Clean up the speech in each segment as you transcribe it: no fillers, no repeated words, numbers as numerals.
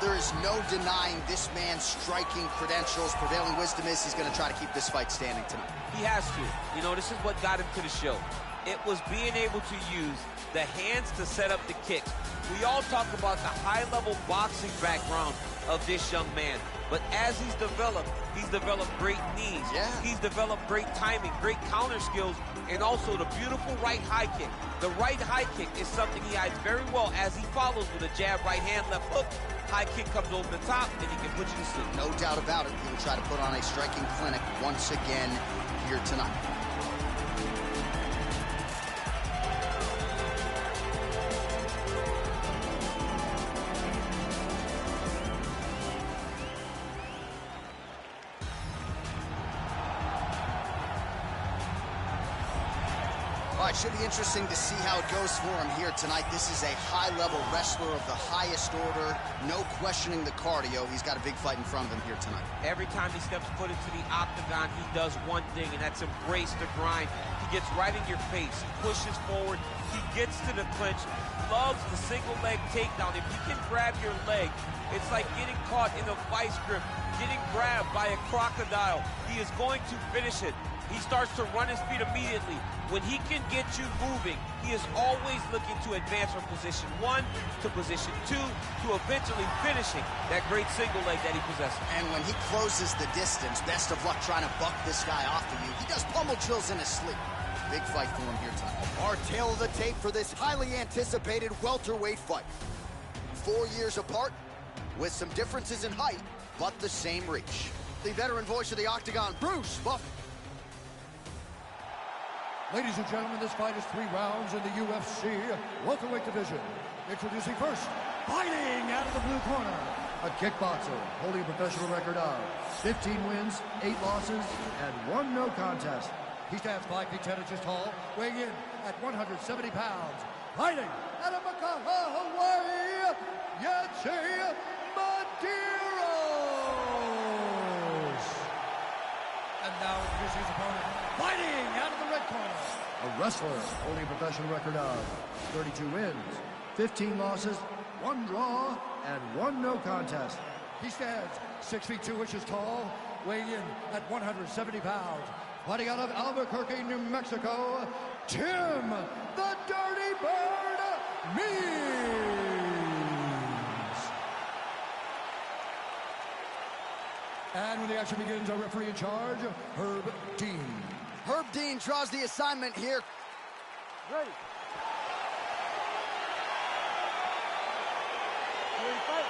there is no denying this man's striking credentials. Prevailing wisdom is he's going to try to keep this fight standing tonight. He has to. You know, this is what got him to the show. It was being able to use the hands to set up the kicks. We all talk about the high-level boxing background of this young man. But as he's developed great knees. Yeah. He's developed great timing, great counter skills, and also the beautiful right high kick. The right high kick is something he hides very well as he follows with a jab, right hand, left hook. High kick comes over the top, and he can put you to sleep. No doubt about it. He'll try to put on a striking clinic once again here tonight. All right, should be interesting to see how it goes for him here tonight. This is a high-level wrestler of the highest order. No questioning the cardio. He's got a big fight in front of him here tonight. Every time he steps foot into the octagon, he does one thing, and that's embrace the grind. He gets right in your face. He pushes forward. He gets to the clinch. Loves the single leg takedown. If he can grab your leg, it's like getting caught in a vice grip, getting grabbed by a crocodile. He is going to finish it. He starts to run his feet immediately. When he can get you moving, he is always looking to advance from position 1 to position 2 to eventually finishing that great single leg that he possesses. And when he closes the distance, best of luck trying to buck this guy off of you. He does pummel drills in his sleep. Big fight for him here tonight. Our tail of the tape for this highly anticipated welterweight fight. 4 years apart, with some differences in height, but the same reach. The veteran voice of the Octagon, Bruce Buffer. Ladies and gentlemen, this fight is 3 rounds in the UFC welterweight division. Introducing first, fighting out of the blue corner, a kickboxer holding a professional record of 15 wins, 8 losses, and 1 no contest. He stands 5 feet 10 inches tall, weighing in at 170 pounds. Fighting out of Makaha, Hawaii, Yancy Medeiros. And now introducing his opponent, fighting out of the red corner, a wrestler holding a professional record of 32 wins, 15 losses, 1 draw, and 1 no contest. He stands 6 feet 2 inches tall, weighing in at 170 pounds. Fighting out of Albuquerque, New Mexico, Tim the Dirty Bird Means. And when the action begins, our referee in charge, Herb Dean. Herb Dean draws the assignment here. Ready. Ready to fight.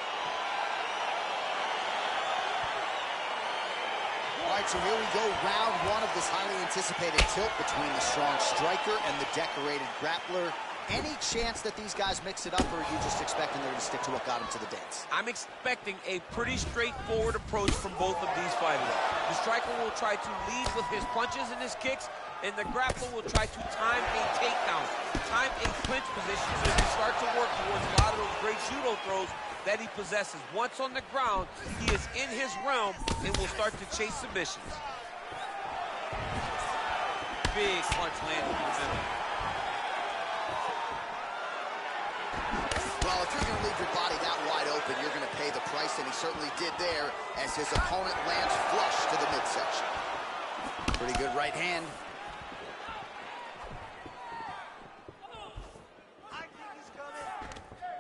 All right, so here we go, round 1 of this highly anticipated tilt between the strong striker and the decorated grappler. Any chance that these guys mix it up, or are you just expecting they're going to stick to what got them to the dance? I'm expecting a pretty straightforward approach from both of these fighters. The striker will try to lead with his punches and his kicks, and the grappler will try to time a takedown, time a clinch position so he can start to work towards a lot of those great judo throws that he possesses. Once on the ground, he is in his realm and will start to chase submissions. Big punch landed in the middle. Well, if you're going to leave your body that wide open, you're going to pay the price, and he certainly did there as his opponent lands flush to the midsection. Pretty good right hand.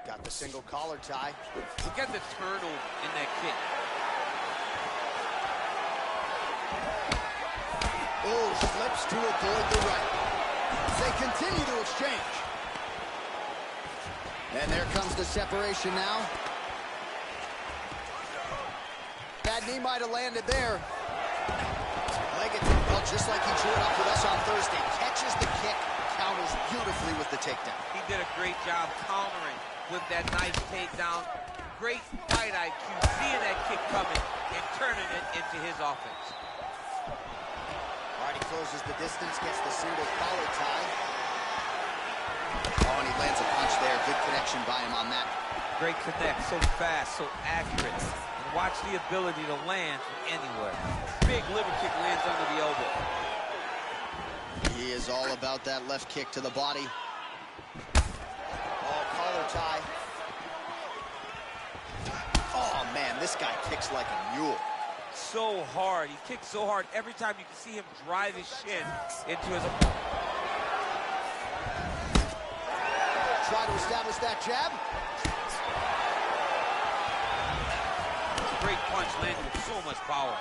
Got the single collar tie. Look at the turtle in that kick. Oh, slips to avoid the right. They continue to exchange. And there comes the separation now. That knee might have landed there. Leggett, well, just like he drew it up with us on Thursday, catches the kick, counters beautifully with the takedown. He did a great job countering with that nice takedown. Great fight IQ, seeing that kick coming and turning it into his offense. All right, he closes the distance, gets the single collar tie. Oh, and he lands a punch there. Good connection by him on that. Great connect, so fast, so accurate. And watch the ability to land from anywhere. Big liver kick lands under the elbow. He is all about that left kick to the body. Oh, collar tie. Oh, man, this guy kicks like a mule. So hard. He kicks so hard. Every time you can see him drive his shin into his opponent. Try to establish that jab. Great punch landed with so much power.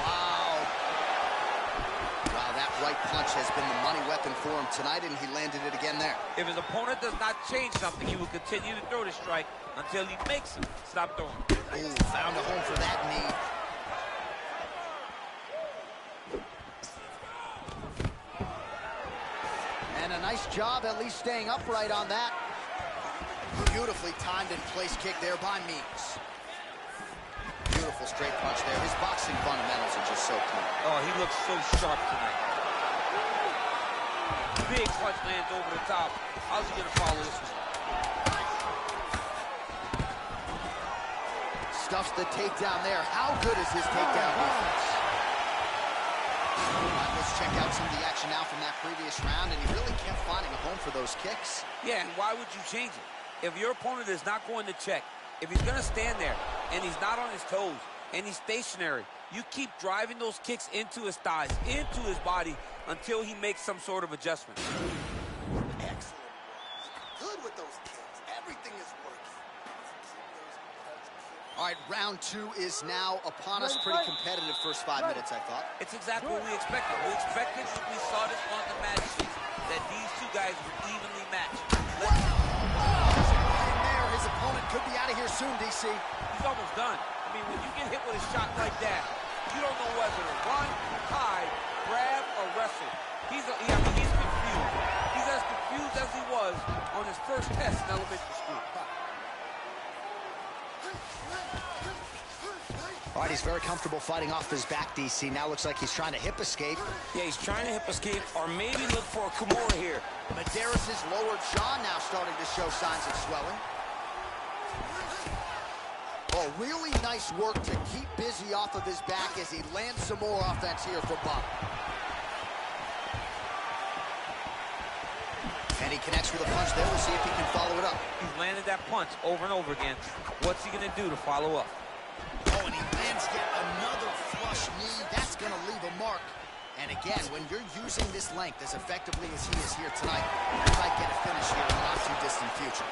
Wow. Wow, that right punch has been the money weapon for him tonight, and he landed it again there. If his opponent does not change something, he will continue to throw the strike until he makes him stop throwing. Ooh, found a home for that knee. And a nice job at least staying upright on that. Beautifully timed and placed kick there by Means. Beautiful straight punch there. His boxing fundamentals are just so clean. Oh, he looks so sharp tonight. Big punch lands over the top. How's he gonna follow this one? Stuffs the takedown there. How good is his takedown defense? Let's check out some of the action now from that previous round, and he really kept finding a home for those kicks. Yeah, and why would you change it? If your opponent is not going to check, if he's going to stand there and he's not on his toes and he's stationary, you keep driving those kicks into his thighs, into his body, until he makes some sort of adjustment. Excellent. Good with those kicks. Everything is working. All right, round two is now upon us. Pretty competitive first 5 minutes, I thought. It's exactly what we expected. We expected when we saw this on the match sheet that these two guys were evenly matched. There, his opponent could be out of here soon, DC. He's almost done. I mean, when you get hit with a shot like that, you don't know whether to run, hide, grab, or wrestle. He's confused. He's as confused as he was on his first test in elementary school. All right, he's very comfortable fighting off his back, DC. Now looks like he's trying to hip escape. Yeah, he's trying to hip escape or maybe look for a Kimura here. Medeiros' lower jaw now starting to show signs of swelling. Oh, really nice work to keep busy off of his back as he lands some more offense here for Bob. And he connects with a punch there. We'll see if he can follow it up. He's landed that punch over and over again. What's he going to do to follow up? Oh, and he lands yet another flush knee. That's going to leave a mark. And again, when you're using this length as effectively as he is here tonight, you might get a finish here in the not-too-distant future.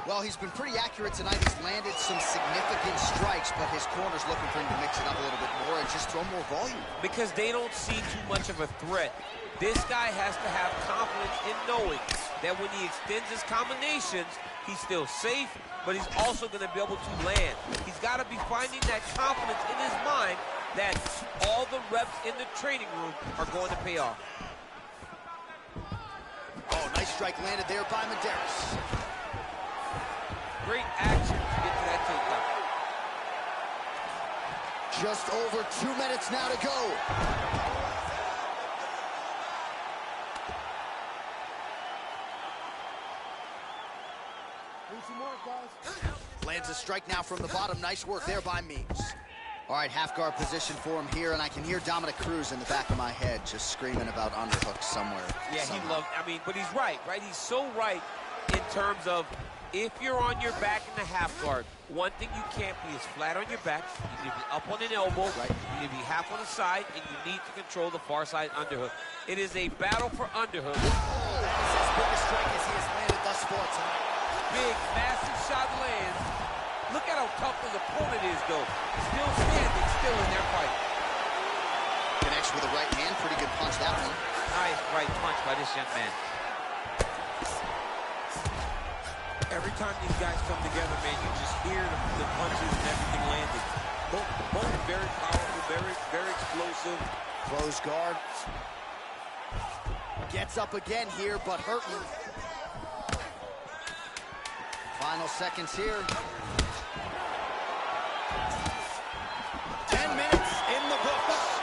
Well, he's been pretty accurate tonight. He's landed some significant strikes, but his corner's looking for him to mix it up a little bit more and just throw more volume. Because they don't see too much of a threat. This guy has to have confidence in knowing that when he extends his combinations, he's still safe, but he's also going to be able to land. He's got to be finding that confidence in his mind that all the reps in the training room are going to pay off. Oh, nice strike landed there by Medeiros. Great action to get to that takedown. Just over 2 minutes now to go. Lands a strike now from the bottom. Nice work there by Means. All right, half guard position for him here, and I can hear Dominic Cruz in the back of my head just screaming about underhooks somewhere. Yeah, somehow. he loved, I mean, but he's right? He's so right in terms of if you're on your back in the half guard, one thing you can't be is flat on your back. You need to be up on an elbow. Right. You need to be half on the side, and you need to control the far side underhook. It is a battle for underhook. Oh, that is his biggest strike as he has landed thus far tonight. Big, massive shot lands. Look at how tough his opponent is, though. Still standing, still in their fight. Connects with the right hand. Pretty good punch, that one. Nice right punch by this young man. Every time these guys come together, man, you just hear the punches and everything landing. Both very powerful, very explosive. Close guard. Gets up again here, but hurting. Final seconds here. 10 minutes in the books.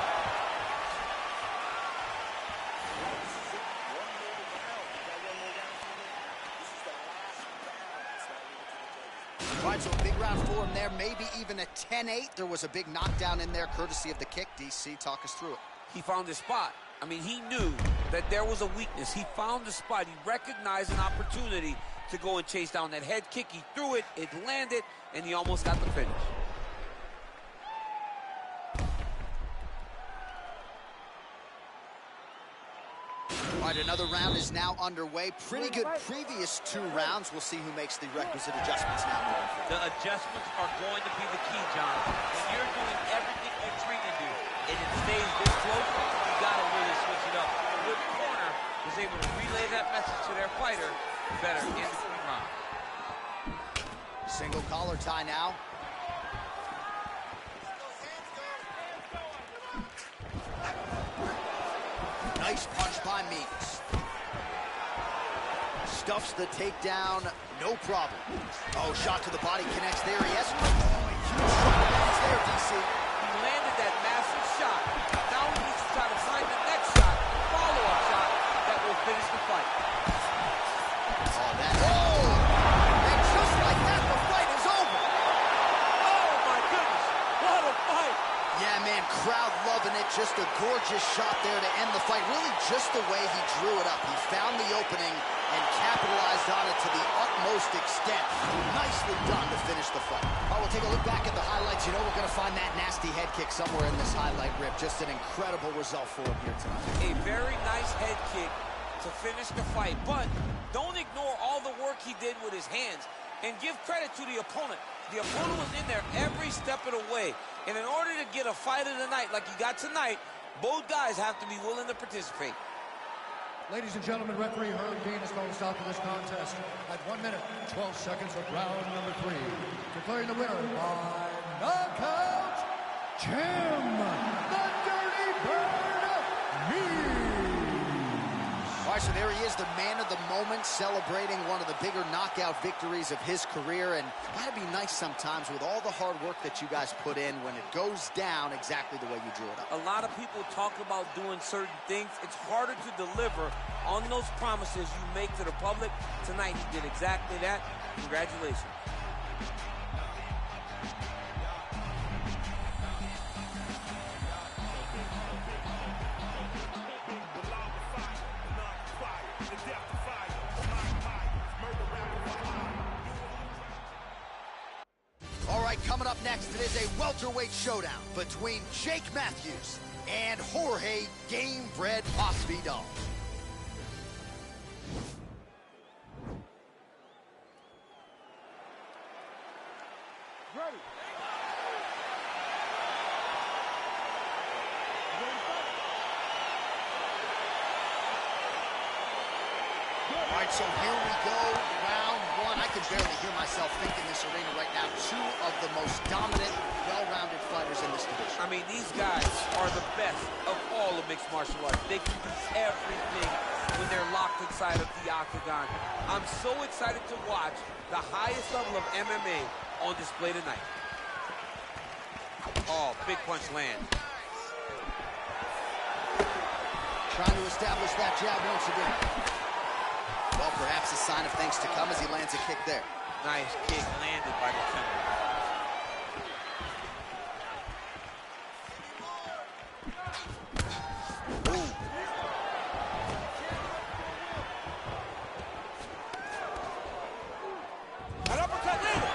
All right, so a big round for him there, maybe even a 10-8. There was a big knockdown in there, courtesy of the kick. DC, talk us through it. He found his spot. I mean, he knew that there was a weakness. He found the spot. He recognized an opportunity, to go and chase down that head kick. He threw it, it landed, and he almost got the finish. All right, another round is now underway. Pretty good previous 2 rounds. We'll see who makes the requisite adjustments now moving forward. The adjustments are going to be the key, John. When you're doing everything you're trained to do, and it stays this close, you got to really switch it up. The good corner was able to relay that message to their fighter better in the round. Single collar tie now. Nice punch by Meeks. Stuffs the takedown, no problem. Oh, shot to the body connects there. Yes. Oh, huge shot lands there, DC. He landed that massive shot. Now he needs to try to find the next shot, the follow-up shot that will finish the fight. Oh, that's... Oh! And just like that, the fight is over. Oh, my goodness. What a fight. Yeah, man, crowd loving it. Just a gorgeous shot there to end the fight. Really just the way he drew it up. He found the opening and capitalized on it to the utmost extent. Nicely done to finish the fight. Oh, we'll take a look back at the highlights. You know we're going to find that nasty head kick somewhere in this highlight rip. Just an incredible result for him here tonight. A very nice head kick to finish the fight, but don't ignore all the work he did with his hands, and give credit to the opponent. The opponent was in there every step of the way, and in order to get a fight of the night like he got tonight, both guys have to be willing to participate. Ladies and gentlemen, referee Herb Dean has called a stop to this contest at 1 minute, 12 seconds of round number 3. Declaring the winner by knockout, Tim the Dirty Bird Meeks. All right, so there he is, the man of the moment, celebrating one of the bigger knockout victories of his career. And that'd be nice sometimes with all the hard work that you guys put in when it goes down exactly the way you drew it up. A lot of people talk about doing certain things. It's harder to deliver on those promises you make to the public. Tonight, he did exactly that. Congratulations. Coming up next, it is a welterweight showdown between Jake Matthews and Jorge Gamebred Masvidal. Ready. All right, so here we go, round 1. I can barely hear myself think in this arena right now. 2 of the most dominant, well-rounded fighters in this division. I mean, these guys are the best of all of mixed martial arts. They can do everything when they're locked inside of the octagon. I'm so excited to watch the highest level of MMA on display tonight. Oh, big punch land. Trying to establish that jab once again. Well, perhaps a sign of things to come as he lands a kick there. Nice kick landed by the temple. Ooh. An uppercut later.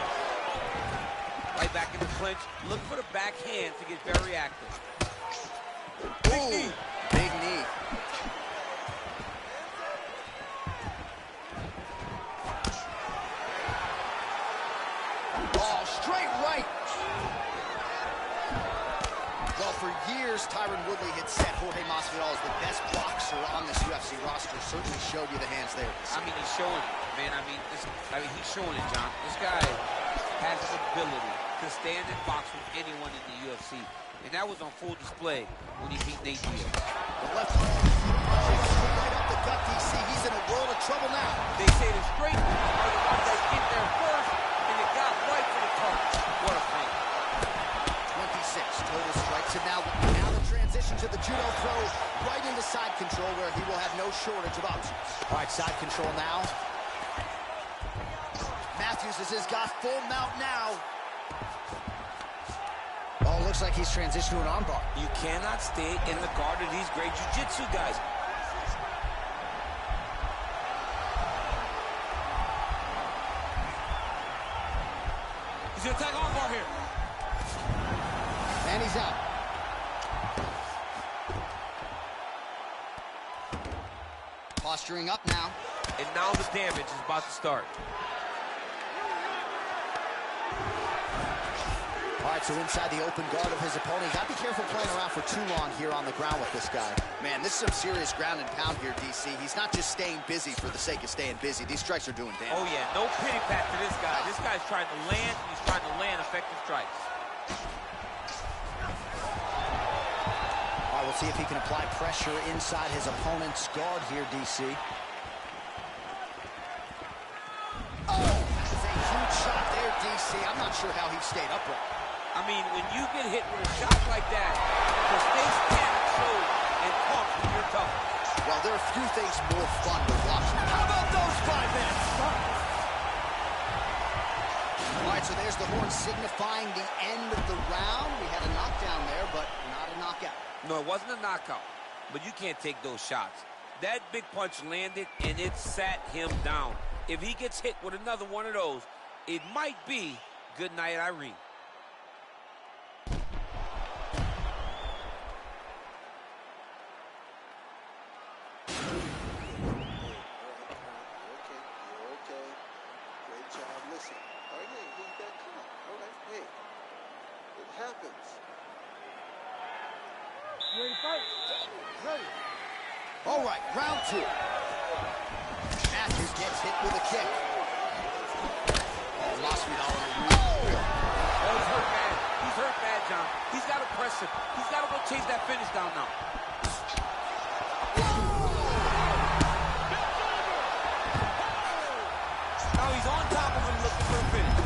Right back in the clinch. Look for the backhand to get very active. Big knee. Big knee. Straight right. Well, for years, Tyron Woodley had said Jorge Masvidal is the best boxer on this UFC roster. Certainly showed you the hands there. I mean, he's showing it, man. I mean, he's showing it, John. This guy has the ability to stand and box with anyone in the UFC. And that was on full display when he beat Nate Diaz. The left hand punches right up the gut, DC. He's in a world of trouble now. They say the straight are the ones that get there first, and it got right for the target. What a fight. 26 total strikes, and now the transition to the judo throw right into side control, where he will have no shortage of options. All right, side control now. Matthews has got full mount now. Oh, looks like he's transitioned to an armbar. You cannot stay in the guard of these great jiu-jitsu guys. He's going to attack armbar here. And he's out. Posturing up now. And now the damage is about to start. All right, so inside the open guard of his opponent. You got to be careful playing around for too long here on the ground with this guy. Man, this is some serious ground and pound here, DC. He's not just staying busy for the sake of staying busy. These strikes are doing damage. Oh, yeah, no pity pat to this guy. This guy's trying to land, and he's trying to land effective strikes. All right, we'll see if he can apply pressure inside his opponent's guard here, DC. Oh, that is a huge shot there, DC. I'm not sure how he stayed upright. I mean, when you get hit with a shot like that, to stay standing showed and pumped when you're tough. Well, there are few things more fun to watch. How about those 5 minutes? All right, so there's the horn signifying the end of the round. We had a knockdown there, but not a knockout. No, it wasn't a knockout, but you can't take those shots. That big punch landed, and it sat him down. If he gets hit with another one of those, it might be good night, Irene. All right, round 2. Matthews gets hit with a kick. Oh, Masvidal. Oh, he's hurt bad. He's hurt bad, John. He's got to press him. He's got to go chase that finish down now. Now he's on top of him looking for a finish.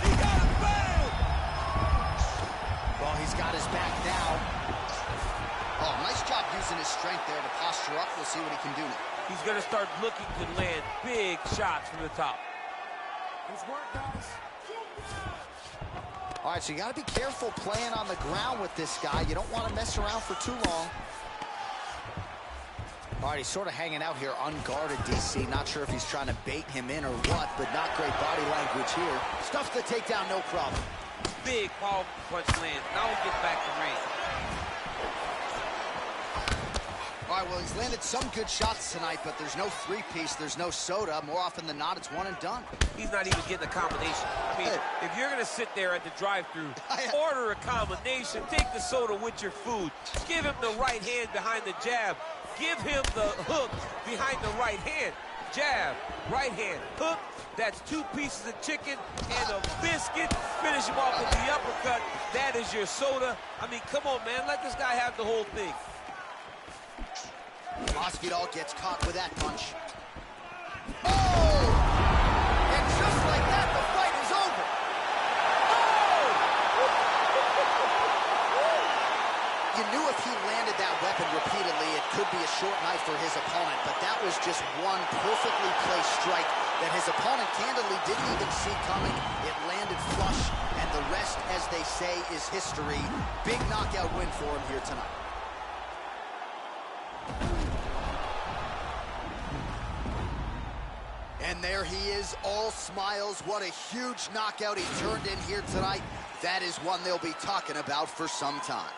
He got him, bam! Well, he's got his back now. Oh, nice job using his strength there to posture up. We'll see what he can do now. He's going to start looking to land big shots from the top. All right, so you got to be careful playing on the ground with this guy. You don't want to mess around for too long. All right, he's sort of hanging out here unguarded, DC. Not sure if he's trying to bait him in or what, but not great body language here. Stuffs the takedown, no problem. Big powerful punch lands. Now he gets back to range. All right, well, he's landed some good shots tonight, but there's no 3-piece, there's no soda. More often than not, it's one and done. He's not even getting a combination. I mean, if you're going to sit there at the drive-thru, order a combination, take the soda with your food, give him the right hand behind the jab, give him the hook behind the right hand. Jab, right hand, hook. That's 2 pieces of chicken and a biscuit. Finish him off with the uppercut. That is your soda. I mean, come on, man. Let this guy have the whole thing. Masvidal gets caught with that punch. Oh! And just like that, the fight is over. Oh! You knew if he landed that weapon repeatedly, it could be a short night for his opponent, but that was just one perfectly placed strike that his opponent candidly didn't even see coming. It landed flush, and the rest, as they say, is history. Big knockout win for him here tonight. And there he is, all smiles. What a huge knockout he turned in here tonight. That is one they'll be talking about for some time.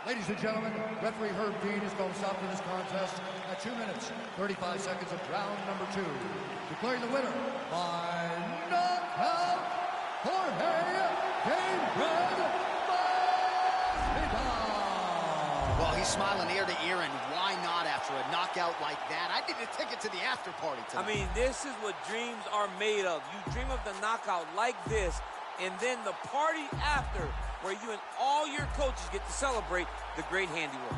Ladies and gentlemen, referee Herb Dean is going to stop to this contest at 2 minutes, 35 seconds of round number 2. Declaring the winner by knockout, Jorge Masvidal. Well, he's smiling ear to ear, and why not after a knockout like that? I need a ticket to the after party tonight. I mean, this is what dreams are made of. You dream of the knockout like this, and then the party after, where you and all your coaches get to celebrate the great handiwork.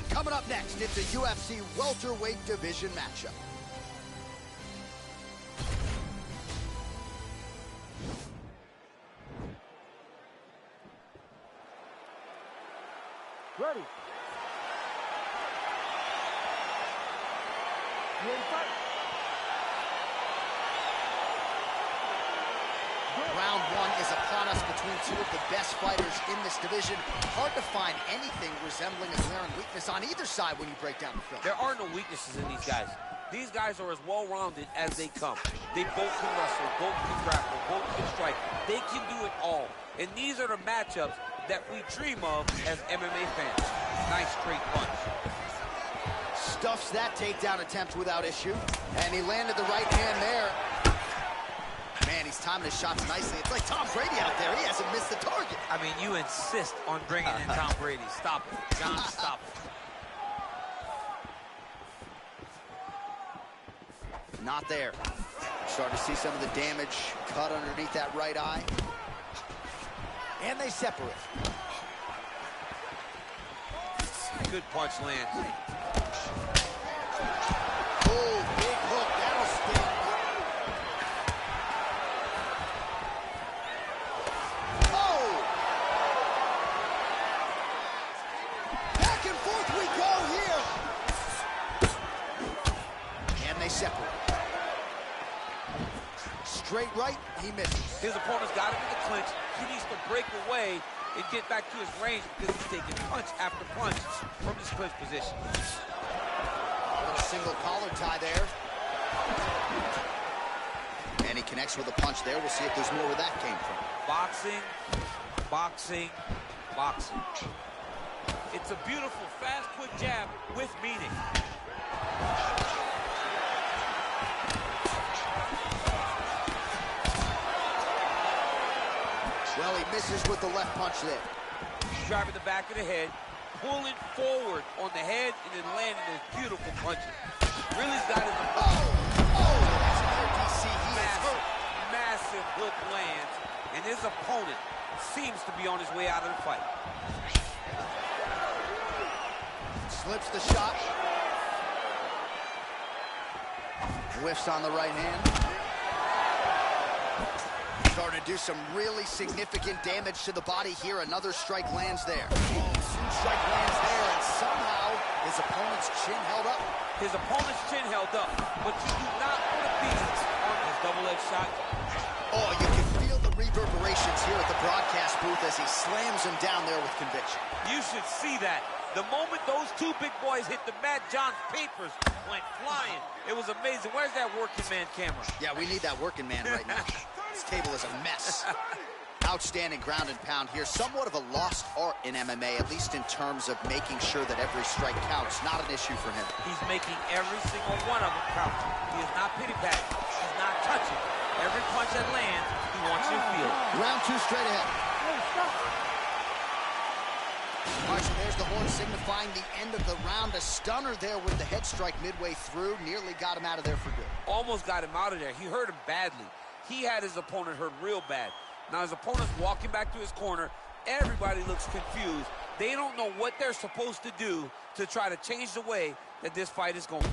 Coming up next, it's a UFC welterweight division matchup. Ready. Round one is upon us between two of the best fighters in this division. Hard to find anything resembling a glaring weakness on either side when you break down the film. There are no weaknesses in these guys. These guys are as well-rounded as they come. They both can wrestle, both can grapple, both can strike. They can do it all. And these are the matchups that we dream of as MMA fans. Nice straight punch. Stuffs that takedown attempt without issue. And he landed the right hand there. Man, he's timing his shots nicely. It's like Tom Brady out there. He hasn't missed the target. I mean, you insist on bringing in Tom Brady. Stop it. John, stop it. Not there. Starting to see some of the damage cut underneath that right eye. And they separate. Good punch lands. Oh, big hook. That'll sting. Oh! Back and forth we go here. And they separate. Straight right, he misses. His opponent's got him in the clinch. He needs to break away and get back to his range because he's taking punch after punch from this clinch position. A little single collar tie there. And he connects with a punch there. We'll see if there's more where that came from. Boxing, boxing, boxing. It's a beautiful, fast, quick jab with meaning. Well, he misses with the left punch there. He's driving the back of the head, pulling forward on the head, and then landing his beautiful punches. Really's got his That's another DC. He is hurt. massive hook lands, and his opponent seems to be on his way out of the fight. Slips the shot. Whiffs on the right hand. Starting to do some really significant damage to the body here. Another strike lands there. Strike lands there, and somehow his opponent's chin held up. His opponent's chin held up, but you do not want to be on his double-edged shot. Oh, you can feel the reverberations here at the broadcast booth as he slams him down there with conviction. You should see that. The moment those two big boys hit the mat, John's papers went flying. It was amazing. Where's that working man camera? Yeah, we need that working man right now. This table is a mess. Outstanding ground and pound here. Somewhat of a lost art in MMA, at least in terms of making sure that every strike counts. Not an issue for him. He's making every single one of them count. He is not pity-patting. He's not touching. Every punch that lands, he wants you to feel it. Round two straight ahead. All right, so there's the horn signifying the end of the round. A stunner there with the head strike midway through. Nearly got him out of there for good. Almost got him out of there. He hurt him badly. He had his opponent hurt real bad. Now his opponent's walking back to his corner. Everybody looks confused. They don't know what they're supposed to do to try to change the way that this fight is going. Listen,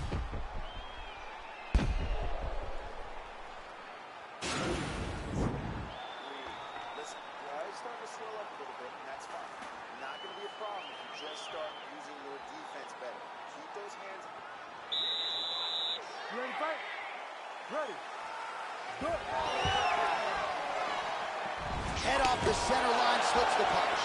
your eyes starting to swell up a little bit, and that's fine. Not going to be a problem if you just start using your defense better. Keep those hands. You ready to fight? Ready. Good. Head off the center line, slips the punch.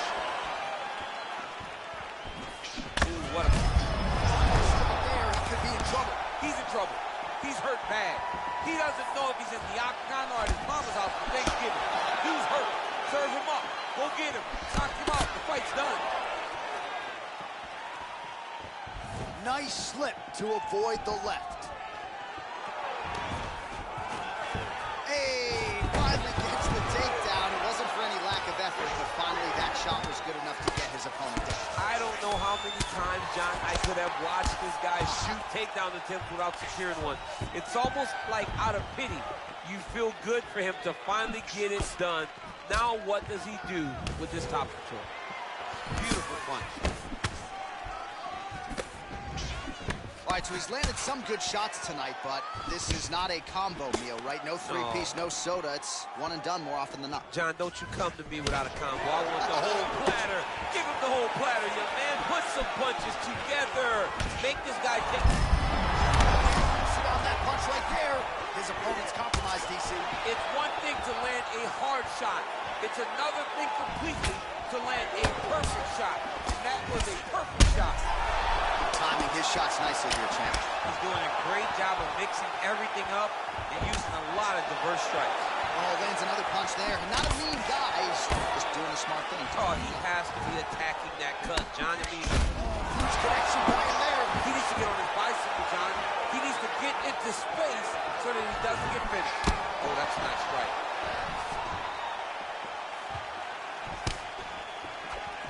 Dude, what a... There, he could be in trouble. He's in trouble. He's hurt bad. He doesn't know if he's in the octagon or at his mama's house for Thanksgiving. Dude's hurt. Serve him up. Go get him. Knock him out. The fight's done. Nice slip to avoid the left. Hey, finally gets the takedown. It wasn't for any lack of effort, but finally that shot was good enough to get his opponent down. I don't know how many times, John, I could have watched this guy shoot takedown attempts without securing one. It's almost like out of pity. You feel good for him to finally get it done. Now what does he do with this top control? Beautiful punch. All right, so he's landed some good shots tonight, but this is not a combo meal, right? No three-piece, no soda. It's one and done more often than not. John, don't you come to me without a combo. I want the whole platter. Give him the whole platter, young man. Put some punches together. Make this guy take... punch right there. His opponent's compromised, DC. It's one thing to land a hard shot. It's another thing completely to land a perfect shot. And that was a perfect shot. Timing his shots nicely here, champ. He's doing a great job of mixing everything up and using a lot of diverse strikes. Oh, lands another punch there. Not a mean guy. He's just doing the smart thing. Oh, he has to be attacking that cut, John. I mean, huge connection by him there. He needs to get on his bicycle, John. He needs to get into space so that he doesn't get finished. Oh, that's a nice strike.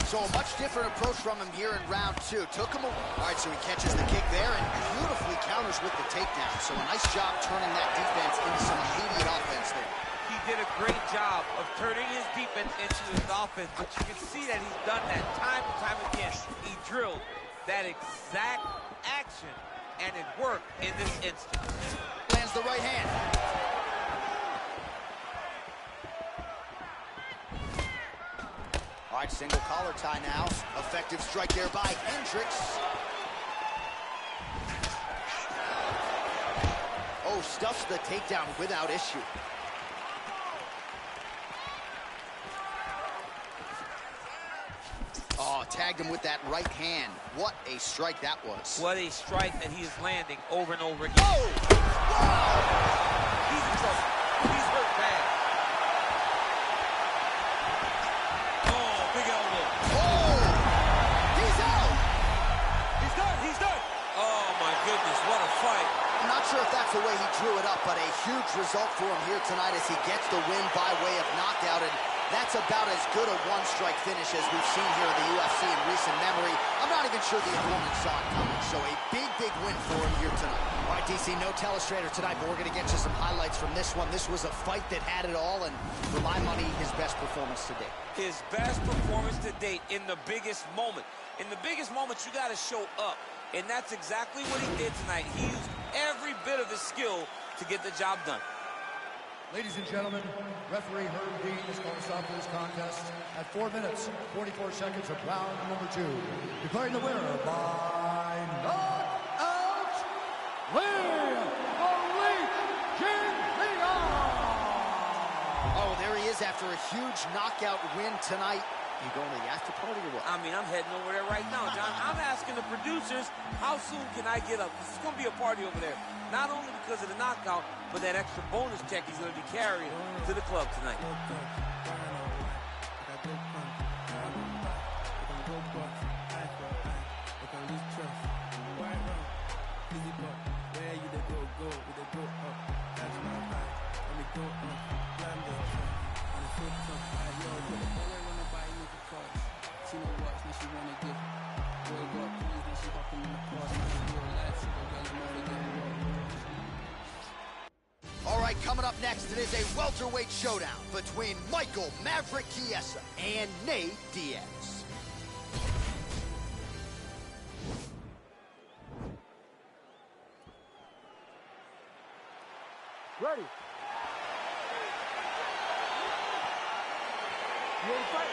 So a much different approach from him here in round 2. Took him away. All right, so he catches the kick there and beautifully counters with the takedown. So a nice job turning that defense into some immediate offense there. He did a great job of turning his defense into his offense, but you can see that he's done that time and time again. He drilled that exact action, and it worked in this instance. Lands the right hand. All right, single collar tie now. Effective strike there by Hendricks. Oh, stuffs the takedown without issue. Oh, tagged him with that right hand. What a strike that was. What a strike that he is landing over and over again. Oh! Wow! He's in trouble. He's hurt bad. Oh, big elbow. Oh! He's out! He's done. He's done. Oh, my goodness. What a fight. I'm not sure if that's the way he drew it up, but a huge result for him here tonight as he gets the win by way of knockout. And that's about as good a one-strike finish as we've seen here in the UFC in recent memory. I'm not even sure the opponent saw it coming, so a big, big win for him here tonight. All right, DC, no telestrator tonight, but we're going to get you some highlights from this one. This was a fight that had it all, and for my money, his best performance to date. His best performance to date in the biggest moment. In the biggest moment, you got to show up, and that's exactly what he did tonight. He used every bit of his skill to get the job done. Ladies and gentlemen, referee Herb Dean is going to stop this contest at 4 minutes, 44 seconds of round number 2. Declaring the winner by knockout, Lee Jingliang. Oh, there he is after a huge knockout win tonight. You going to the after party or what? I mean, I'm heading over there right now, John. I'm asking the producers, how soon can I get up? This is going to be a party over there. Not only because of the knockout, but that extra bonus check he's going to be carrying to the club tonight. All right, coming up next, it is a welterweight showdown between Michael Maverick Chiesa and Nate Diaz. Ready. You ready to fight?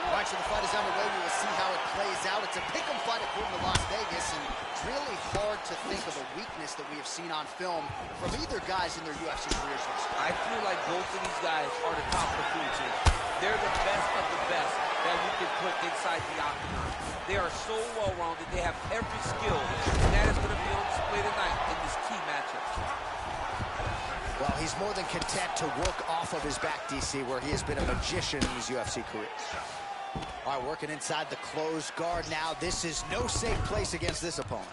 All right, so the fight is underway. We will see how it plays out. It's a pick'em fight according to Las Vegas, and it's really hard to think of a weakness that we have seen on film from either guys in their UFC careers. I feel like both of these guys are the top of the food chain. They're the best of the best that we can put inside the octagon. They are so well-rounded. They have every skill, and that is going to be on display tonight in this key matchup. Well, he's more than content to work off of his back, DC, where he has been a magician in his UFC career. All right, working inside the closed guard now. This is no safe place against this opponent.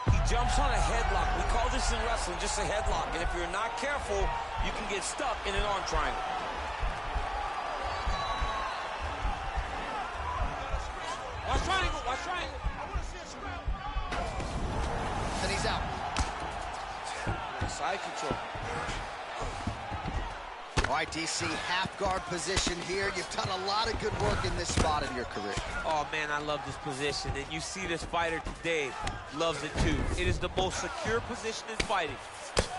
He jumps on a headlock. We call this in wrestling just a headlock. And if you're not careful, you can get stuck in an arm triangle. Watch triangle, watch triangle. I want to see a scrap. And he's out. Side control. All right, DC, half guard position here. You've done a lot of good work in this spot in your career. Oh, man, I love this position. And you see this fighter today loves it, too. It is the most secure position in fighting.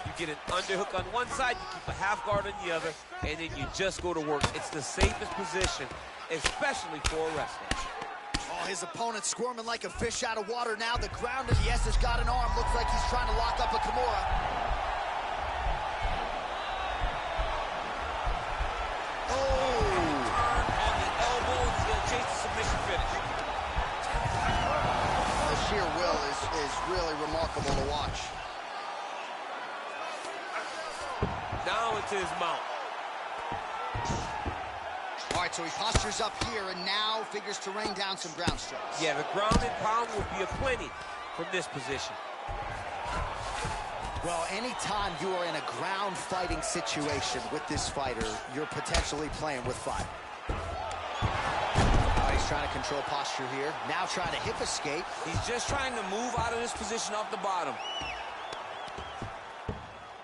You get an underhook on one side, you keep a half guard on the other, and then you just go to work. It's the safest position, especially for a wrestler. Oh, his opponent squirming like a fish out of water now. The ground, and yes, has got an arm. Looks like he's trying to lock up a Kimura. Oh! Turn on the elbow, and he's gonna chase the submission finish. The sheer will is really remarkable to watch. Now into his mount. All right, so he postures up here and now figures to rain down some ground strikes. Yeah, the ground and pound will be aplenty from this position. Well, anytime you are in a ground fighting situation with this fighter, you're potentially playing with fire. He's trying to control posture here. Now trying to hip escape. He's just trying to move out of this position off the bottom.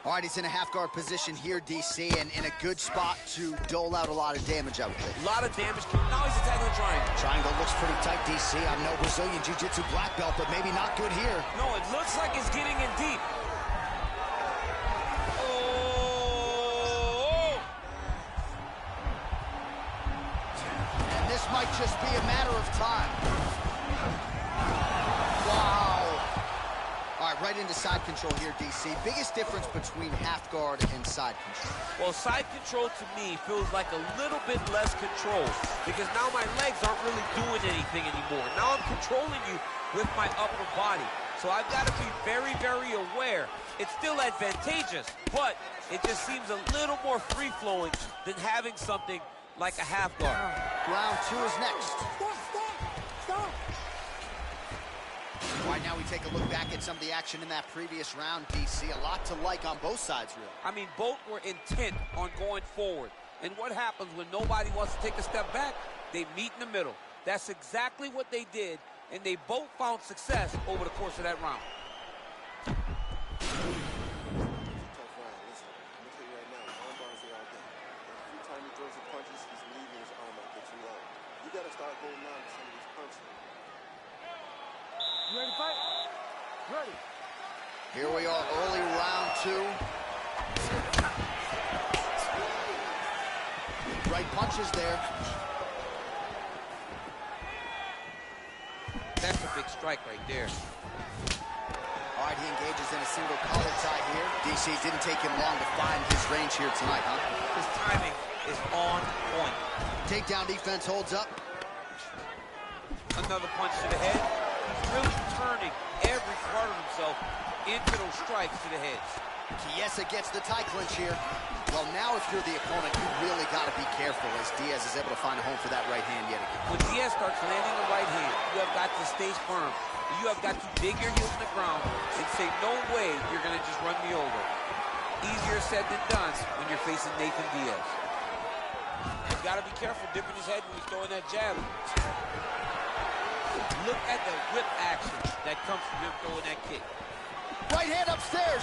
All right, he's in a half-guard position here, DC, and in a good spot to dole out a lot of damage, I would think. A lot of damage. Now he's attacking the triangle. Triangle looks pretty tight, DC. I'm no Brazilian Jiu-Jitsu black belt, but maybe not good here. No, it looks like it's getting in deep. Oh! And this might just be a matter of time. Wow. All right, right into side control here, DC. Biggest difference between half guard and side control? Well, side control to me feels like a little bit less control because now my legs aren't really doing anything anymore. Now I'm controlling you with my upper body. So I've got to be very, very aware. It's still advantageous, but it just seems a little more free-flowing than having something like a half guard. Round two is next. All right, now we take a look back at some of the action in that previous round, DC. A lot to like on both sides, really. I mean, both were intent on going forward. And what happens when nobody wants to take a step back? They meet in the middle. That's exactly what they did, and they both found success over the course of that round. You gotta start holding on to some of these punches. You ready to fight? Ready. Here we are, early round two. Right punches there. That's a big strike right there. All right, he engages in a single collar tie here. DC didn't take him long to find his range here tonight, huh? His timing is on point. Takedown defense holds up. Another punch to the head. He's really turning every part of himself into those strikes to the head. Chiesa gets the tie clinch here. Well, now if you're the opponent, you really got to be careful as Diaz is able to find a home for that right hand yet again. When Diaz starts landing the right hand, you have got to stay firm. You have got to dig your heels in the ground and say, no way you're going to just run me over. Easier said than done when you're facing Nathan Diaz. You've got to be careful dipping his head when he's throwing that jab. Look at the whip action that comes from him throwing that kick. Right hand upstairs.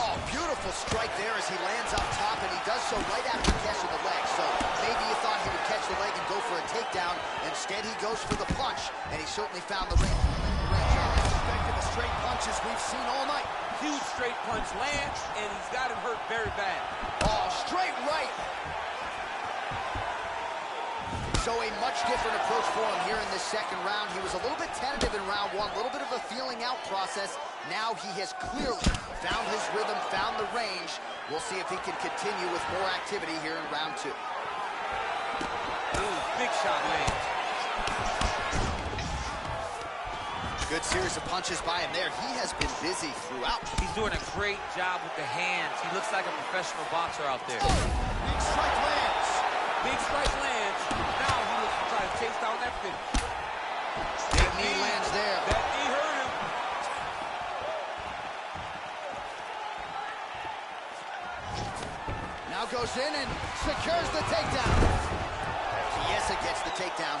Oh, beautiful strike there as he lands up top, and he does so right after catching the leg. So maybe you thought he would catch the leg and go for a takedown. Instead, he goes for the punch, and he certainly found the range. Expected the straight punches we've seen all night. Huge straight punch lands, and he's got him hurt very bad. Oh, straight right. So a much different approach for him here in this second round. He was a little bit tentative in round one, a little bit of a feeling out process. Now he has clearly found his rhythm, found the range. We'll see if he can continue with more activity here in round two. Ooh, big shot lands. Good series of punches by him there. He has been busy throughout. He's doing a great job with the hands. He looks like a professional boxer out there. Oh, big strike lands. Big strike lands. Now he looks to try to chase down that finish. Big knee lands there. That knee hurt him. Now goes in and secures the takedown. Chiesa gets the takedown.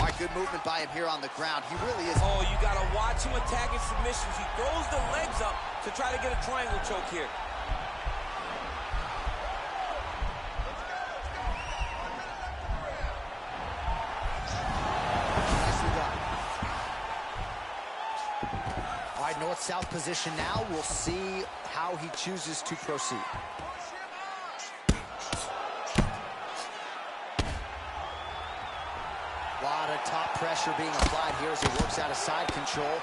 All right, good movement by him here on the ground. He really is. Oh, you got to watch him attacking submissions. He throws the legs up to try to get a triangle choke here. north-south position now. We'll see how he chooses to proceed. A lot of top pressure being applied here as he works out of side control.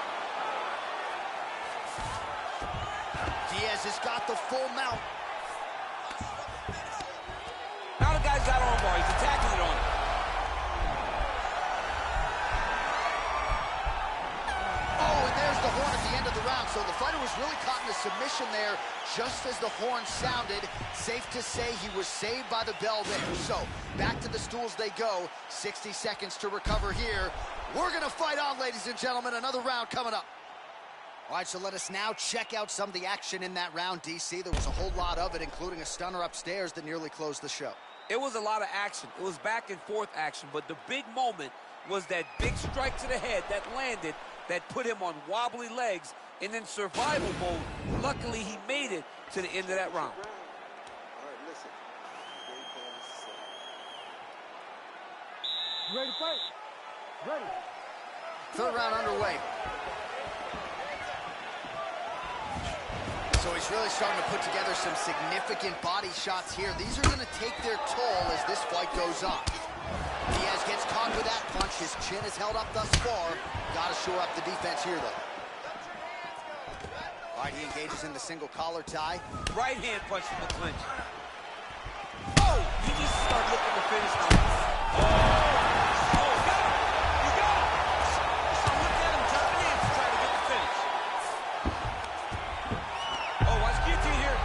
Diaz has got the full mount. Now the guy's got armbar. He's attacking it on him. Oh, and there's the horn at the end of the round. So the fighter was really caught in a submission there just as the horn sounded. Safe to say he was saved by the bell there. So back to the stools they go. 60 seconds to recover here. We're going to fight on, ladies and gentlemen. Another round coming up. All right, so let us now check out some of the action in that round, DC. There was a whole lot of it, including a stunner upstairs that nearly closed the show. It was a lot of action. It was back and forth action, but the big moment was that big strike to the head that landed, that put him on wobbly legs, and in survival mode, luckily he made it to the end of that round. All right, listen. Ready to fight? Ready. Third round underway. So he's really starting to put together some significant body shots here. These are going to take their toll as this fight goes on. Diaz gets caught with that punch. His chin is held up thus far. Got to shore up the defense here, though. All right, he engages in the single collar tie. Right hand punch from the clinch. Oh, he needs to start looking to finish now. Oh, got him. You got him. So look at him dropping in to try to get the finish. Oh, watch guillotine here.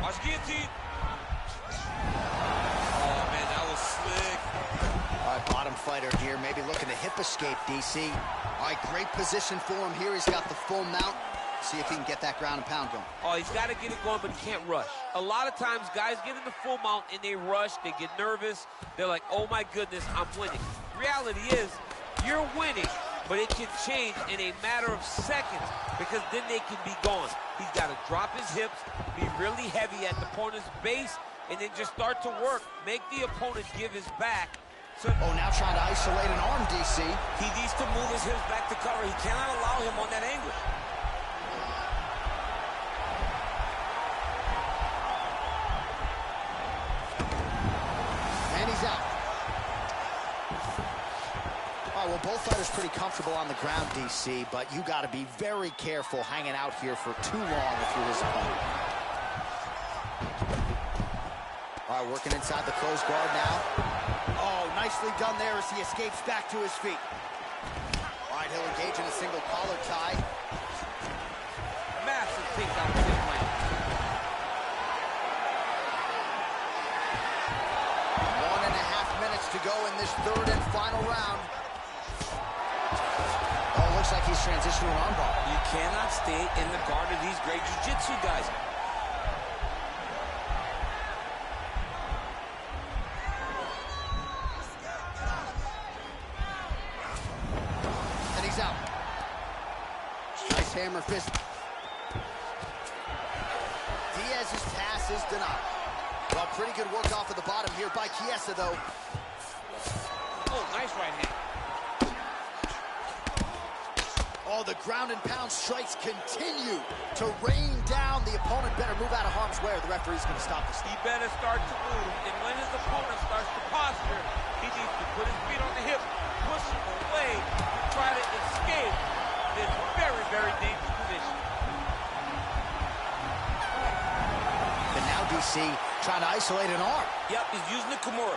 Watch guillotine. Oh, man, that was slick. All right, bottom fighter here, maybe looking to hip escape, DC. All right, great position for him here. He's got the full mount. See if he can get that ground and pound going. Oh, he's got to get it going, but he can't rush. A lot of times, guys get in the full mount and they rush, they get nervous. They're like, oh my goodness, I'm winning. Reality is, you're winning, but it can change in a matter of seconds because then they can be gone. He's got to drop his hips, be really heavy at the opponent's base, and then just start to work. Make the opponent give his back. So, Oh, now trying to isolate an arm, DC. He needs to move his hips back to cover. He cannot allow him on that angle. And he's out. All right, well, both fighters pretty comfortable on the ground, DC, but you got to be very careful hanging out here for too long if you're his opponent. All right, working inside the closed guard now. Oh, nicely done there as he escapes back to his feet. All right, he'll engage in a single collar tie. massive takedown for this man. 1.5 minutes to go in this third and final round. Oh, looks like he's transitioning to an armbar. You cannot stay in the guard of these great jiu-jitsu guys. And he's out. Nice hammer fist. Diaz's pass is denied. Well, pretty good work off of the bottom here by Chiesa, though. Oh, nice right hand. Oh, the ground and pound strikes continue to rain down. The opponent better move out of harm's way or the referee's going to stop this. He better start to move, and when his opponent starts to posture, he needs to put his feet on the hip, push him away, try to escape this very, very dangerous position. But now DC trying to isolate an arm. Yep, he's using the Kimura.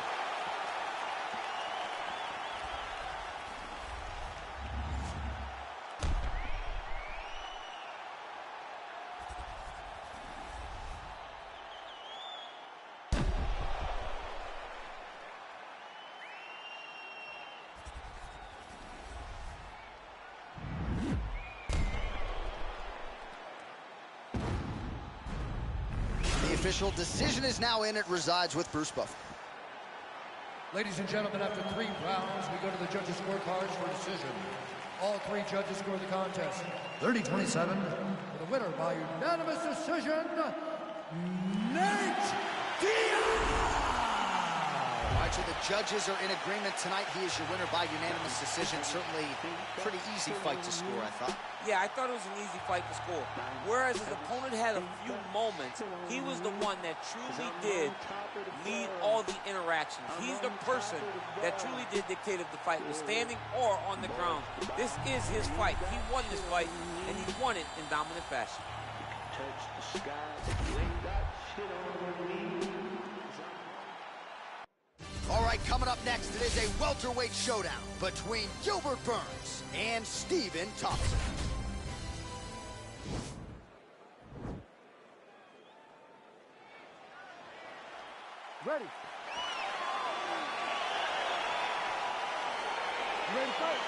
The official decision is now in. It resides with Bruce Buffer. Ladies and gentlemen, after 3 rounds, we go to the judges' scorecards for decision. All 3 judges score the contest 30-27. For the winner by unanimous decision, Nate Diaz! Archer, the judges are in agreement tonight. He is your winner by unanimous decision. Certainly pretty easy fight to score, I thought. Yeah, I thought it was an easy fight to score. Whereas his opponent had a few moments, he was the one that truly did lead all the interactions. He's the person that truly did dictate if the fight was standing or on the ground. This is his fight. He won this fight, and he won it in dominant fashion. All right, coming up next, it is a welterweight showdown between Gilbert Burns and Stephen Thompson. Ready. Ready to fight.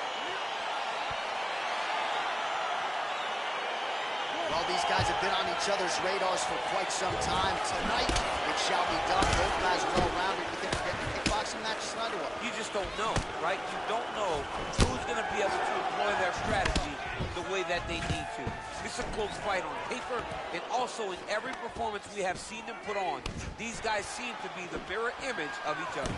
Well, these guys have been on each other's radars for quite some time. Tonight, it shall be done. Both guys well-rounded. You think we're getting a kickboxing match tonight or what? You just don't know, right? You don't know who's going to be able to employ their strategy the way that they need to. It's a close fight on paper, and also in every performance we have seen them put on, these guys seem to be the mirror image of each other.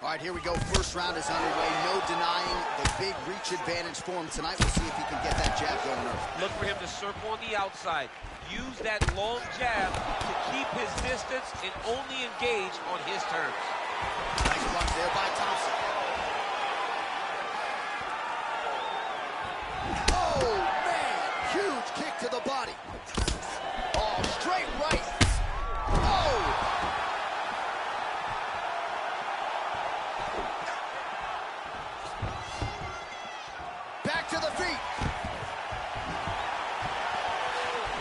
All right, here we go. First round is underway. No denying the big reach advantage for him tonight. We'll see if he can get that jab going early. Look for him to circle on the outside. Use that long jab to keep his distance and only engage on his terms. Nice punch there by Thompson. Oh, man. Huge kick to the body. Oh, straight right. Oh! Back to the feet.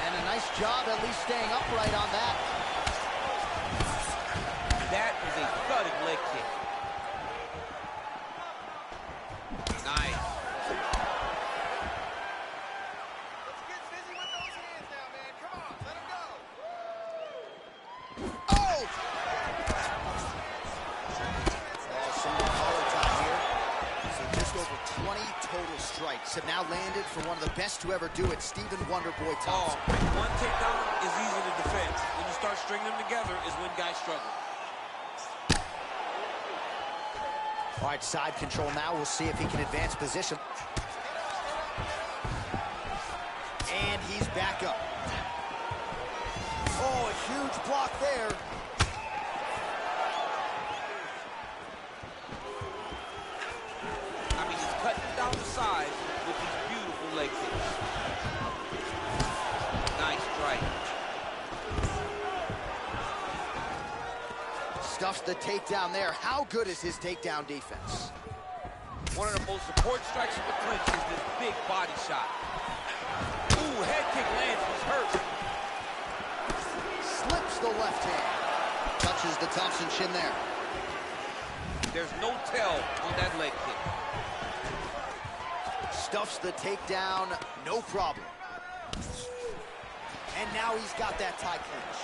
And a nice job at least staying upright on that. That is a thudding leg kick. Nice. Let's get busy with those hands now, man. Come on, let him go. Oh! Single collar time here. So just over 20 total strikes have now landed for one of the best to ever do it, Stephen Wonderboy Thompson. One takedown is easy to defend. When you start stringing them together is when guys struggle. All right, side control now. We'll see if he can advance position. And he's back up. Oh, a huge block there. I mean, he's cutting down the side with these beautiful leg kicks. Nice strike. Stuffs the takedown there. How good is his takedown defense? One of the most important strikes of the clinch is this big body shot. Ooh, head kick lands, he's hurt. Slips the left hand. Touches the Thompson shin there. There's no tell on that leg kick. Stuffs the takedown, no problem. And now he's got that tie clinch.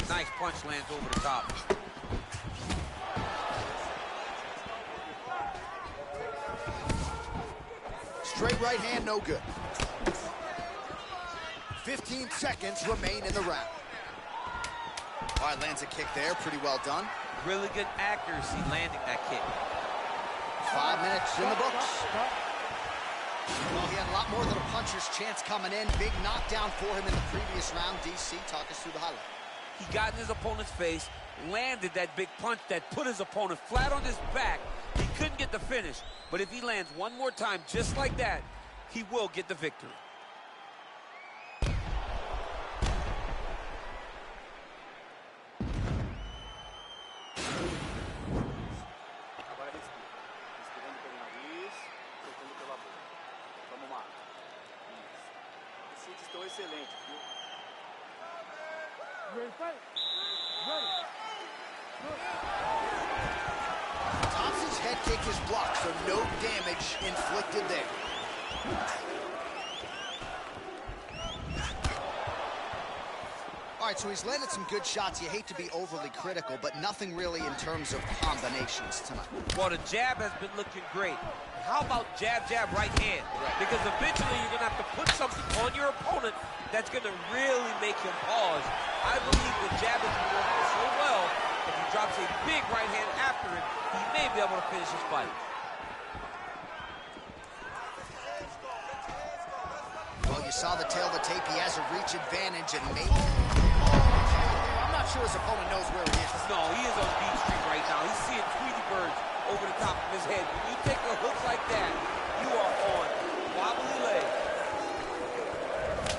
Nice punch lands over the top. Straight right hand, no good. 15 seconds remain in the round. All right, lands a kick there, pretty well done. Really good accuracy landing that kick. 5 minutes in the books. Well, he had a lot more than a puncher's chance coming in. Big knockdown for him in the previous round. DC, talk us through the highlight. He got in his opponent's face, landed that big punch that put his opponent flat on his back. He couldn't get the finish, but if he lands one more time just like that, he will get the victory. Agora respira. Respirando pelo nariz, soltando pela boca. Vamos lá. Isso. Os chutes estão excelentes, viu? Ready to fight. Ready. Thompson's head kick is blocked, so no damage inflicted there. All All right, so he's landed some good shots. You hate to be overly critical, but nothing really in terms of combinations tonight. Well, the jab has been looking great. How about jab, jab, right hand? Right. Because eventually you're going to have to put something on your opponent that's going to really make him pause. I believe the jab has been working so well, if he drops a big right hand after it, he may be able to finish his fight. Well, you saw the tail of the tape. He has a reach advantage, and maybe... I'm not sure his opponent knows where he is. No, he is on Beat Street right now. He's seeing Tweety birds over the top of his head. When you take a hook like that, you are on wobbly leg.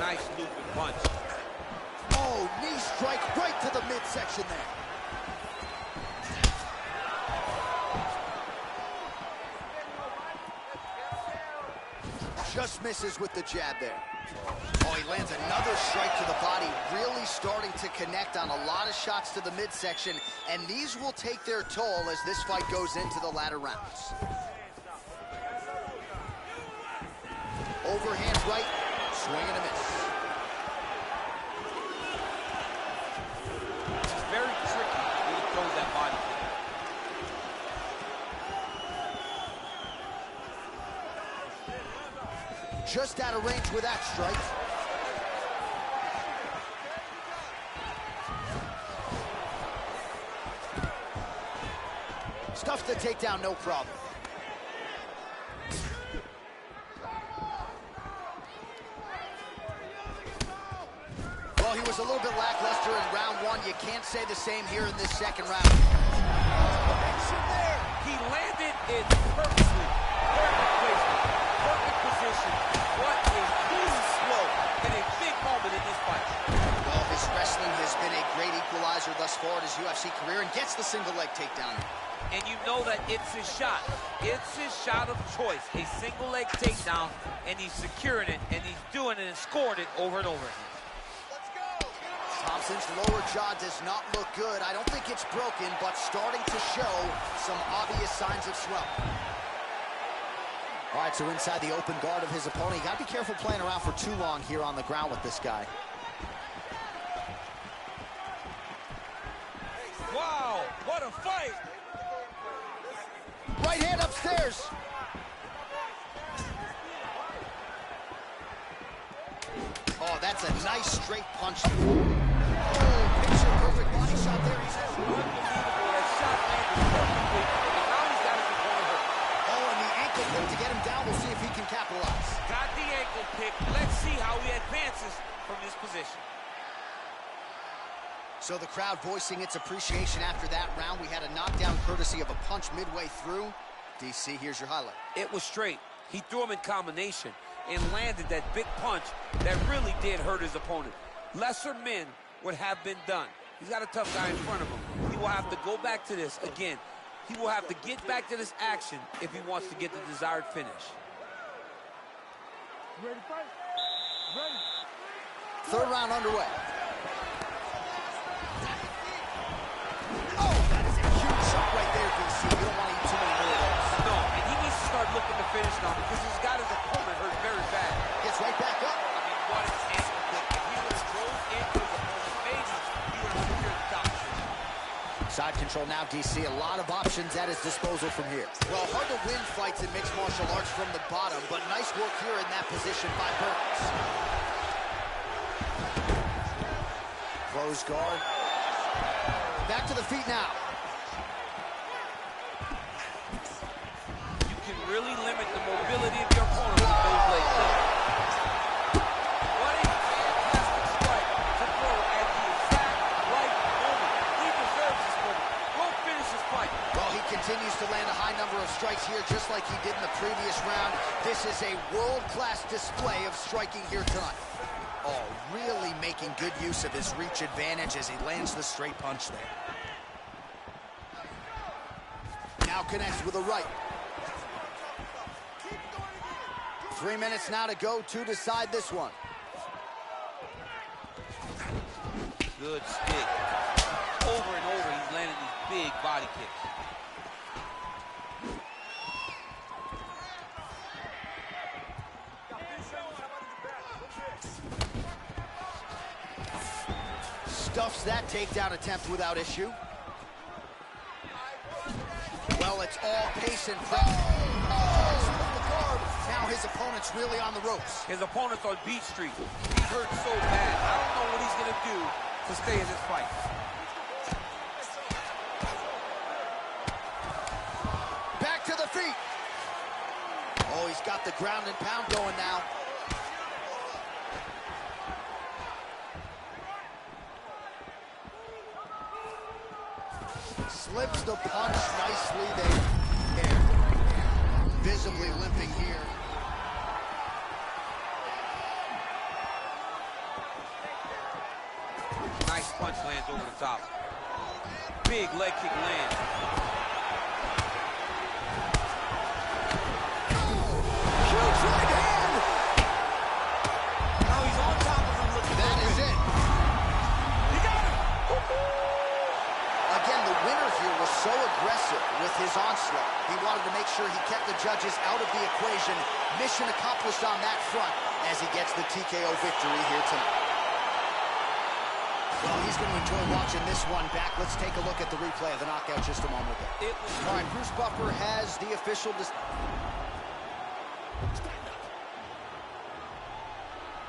Nice looping punch. Oh, knee strike right to the midsection there. Just misses with the jab there. Oh, he lands another strike to the body, really starting to connect on a lot of shots to the midsection, and these will take their toll as this fight goes into the latter rounds. Overhand right, swing and a miss. It's very tricky when he throws that body kick. Just out of range with that strike. Stuffs the takedown, no problem. Well, he was a little bit lackluster in round one. You can't say the same here in this second round. He landed it perfectly. Perfect placement. Perfect position. What a cool slow and a big moment in this fight. Well, his wrestling has been a great equalizer thus far in his UFC career and gets the single leg takedown. And you know that it's his shot. It's his shot of choice. A single leg takedown, and he's securing it, and he's doing it and scoring it over and over again. Thompson's lower jaw does not look good. I don't think it's broken, but starting to show some obvious signs of swelling. All right, so inside the open guard of his opponent. You got to be careful playing around for too long here on the ground with this guy. Wow, what a fight! Right hand upstairs. Oh, that's a nice straight punch. Oh, picture perfect body shot there. He's Unbelievable. That shot landed perfectly, and now he's got his opponent hurt. oh, and the ankle pick to get him down. We'll see if he can capitalize. Got the ankle pick. Let's see how he advances from this position. So the crowd voicing its appreciation after that round. We had a knockdown courtesy of a punch midway through. DC, here's your highlight. It was straight. He threw him in combination and landed that big punch that really did hurt his opponent. Lesser men would have been done. He's got a tough guy in front of him. He will have to go back to this again. He will have to get back to this action if he wants to get the desired finish. Ready to fight? Ready. Third round underway. Oh, that is a huge shot right there, DC. You don't want to eat too many more of those. No, and he needs to start looking to finish now because he's got his opponent hurt very bad. Gets right back up. I mean, what an ankle kick. If he would have drove into his opponent, maybe he would have secured the top position. Side control now, DC. A lot of options at his disposal from here. Well, hard to win fights in mixed martial arts from the bottom, but nice work here in that position by Burns. Close guard. Back to the feet now. You can really limit the mobility of your opponent with those legs. What a fantastic strike to throw at the exact right moment. He deserves this moment. Go finish his fight. Well, he continues to land a high number of strikes here, just like he did in the previous round. This is a world-class display of striking here tonight. Oh, really making good use of his reach advantage as he lands the straight punch there. Now connects with a right. 3 minutes now to go to decide this one. Good stick. Over and over, he's landing these big body kicks. stops that takedown attempt without issue. Well, it's all pace and pressure. Now his opponent's really on the ropes. His opponent's on beat street. He's hurt so bad. I don't know what he's going to do to stay in this fight. Back to the feet. Oh, he's got the ground and pound going now. Slips the punch nicely there. Visibly limping here. Nice punch lands over the top. Big leg kick lands. Huge right hand. Now he's on top of him looking. That is it. He got him. Again, the winner here was so aggressive with his onslaught. He wanted to make sure he kept the judges out of the equation. Mission accomplished on that front as he gets the TKO victory here tonight. Well, he's going to enjoy watching this one back. Let's take a look at the replay of the knockout just a moment ago. All right, Bruce Buffer has the official...